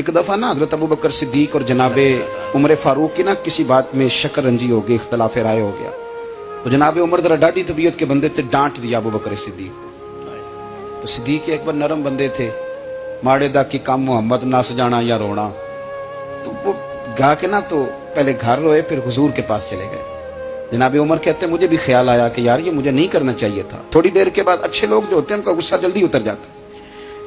एक दफ़ा ना हज़रत अबू बकर सिद्दीक और जनाबे उमर फारूक की ना किसी बात में शक्कर रंजी हो गई, इख्तलाफ राय हो गया। तो जनाबे उमर जरा डाढ़ी तबीयत के बंदे थे, डांट दिया अबू बकर सिद्दीक को। तो सिद्दीक एक बार नरम बंदे थे, माड़े दा की काम मोहम्मद नस जाना या रोना। तो वो गा के ना तो पहले घर रोए, फिर हुजूर के पास चले गए। जनाबे उमर कहते मुझे भी ख्याल आया कि यार ये मुझे नहीं करना चाहिए था। थोड़ी देर के बाद अच्छे लोग जो होते हैं उनका गुस्सा जल्दी उतर जाता है।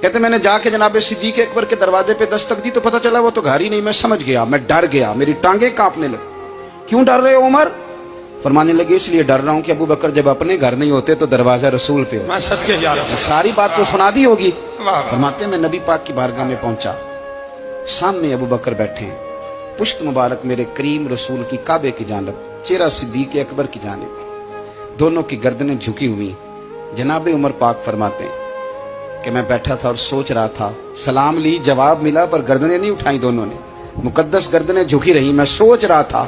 कहते मैंने जाके जनाबे सिद्दीक अकबर के दरवाजे पे दस्तक दी तो पता चला वो तो घर ही नहीं। मैं समझ गया, मैं डर गया, मेरी टांगे कांपने लगी। क्यों डर रहे हो उमर? फरमाने लगे इसलिए डर रहा हूं कि अबू बकर जब अपने घर नहीं होते तो दरवाजा रसूल पे हो। सारी बात तो सुना दी होगी। फरमाते मैं नबी पाक की बारगाह में पहुंचा, सामने अबू बकर बैठे हैं, पुश्त मुबारक मेरे करीम रसूल की काबे की जानब, चेहरा सिद्दीक अकबर की जानिब, दोनों की गर्दनें झुकी हुई। जनाबे उमर पाक फरमाते हैं कि मैं बैठा था और सोच रहा था, सलाम ली, जवाब मिला, पर गर्दनें नहीं उठाई दोनों ने, मुकद्दस गर्दनें झुकी रही। मैं सोच रहा था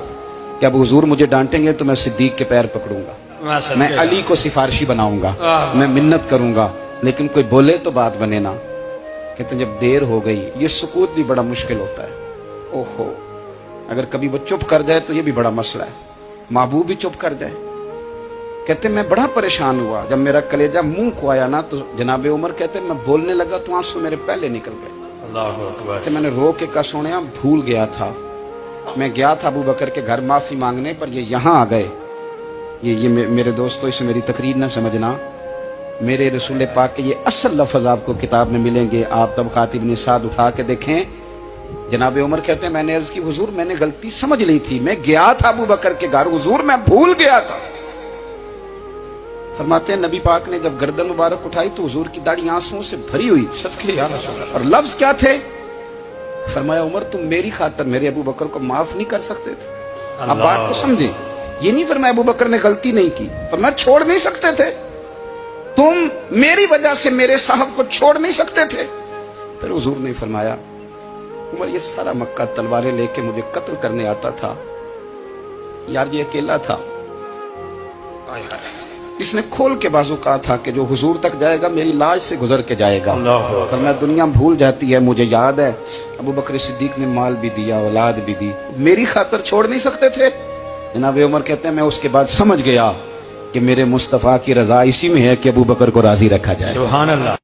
कि अब हुजूर मुझे डांटेंगे तो मैं सिद्दीक के पैर पकड़ूंगा, मैं अली को सिफारिशी बनाऊंगा, मैं मिन्नत करूंगा, लेकिन कोई बोले तो बात बने ना। कहते जब देर हो गई, ये सुकूत भी बड़ा मुश्किल होता है। ओहो, अगर कभी वो चुप कर जाए तो ये भी बड़ा मसला है, महबूब भी चुप कर जाए। कहते मैं बड़ा परेशान हुआ, जब मेरा कलेजा मुंह को आया ना तो जनाबे उमर कहते मैं बोलने लगा तो आंसू मेरे पहले निकल गए। अल्लाह अकबर। कहते मैंने रो के कहा सोनिया भूल गया था, मैं गया था अबू बकर के घर माफी मांगने, पर ये यहाँ आ गए। ये मेरे दोस्तों इसे मेरी तकरीर ना समझना, मेरे रसूल पाक के ये असल लफ्ज आपको किताब में मिलेंगे। आप तबक़ात इब्न साद उठा के देखें। जनाबे उमर कहते हैं मैंने अर्ज की हुजूर मैंने गलती समझ ली थी, मैं गया था अबू बकर के घर, हुजूर मैं भूल गया था। फरमाते हैं नबी पाक ने जब गर्दन मुबारक उठाई तो हुजूर की दाढ़ी आंसुओं से भरी हुई। और लफ्ज क्या थे? फरमाया उमर तुम मेरी खातर मेरे अबू बकर को माफ नहीं कर सकते थे। अब बात को समझे, ये नहीं फरमाया अबू बकर ने गलती नहीं की, फरमाया छोड़ नहीं सकते थे, तुम मेरी वजह से मेरे साहब को छोड़ नहीं सकते थे। फिर हुजूर ने फरमाया उमर ये सारा मक्का तलवारें लेके मुझे कत्ल करने आता था, यार ये अकेला था, इसने खोल के बाजू कहा था कि जो हुजूर तक जाएगा मेरी लाश से गुजर के जाएगा। पर मैं दुनिया भूल जाती है, मुझे याद है अबू बकर सिद्दीक ने माल भी दिया, औलाद भी दी, मेरी खातर छोड़ नहीं सकते थे। जनाब उमर कहते हैं मैं उसके बाद समझ गया कि मेरे मुस्तफा की रजा इसी में है कि अबू बकर को राजी रखा जाए। सुभान अल्लाह।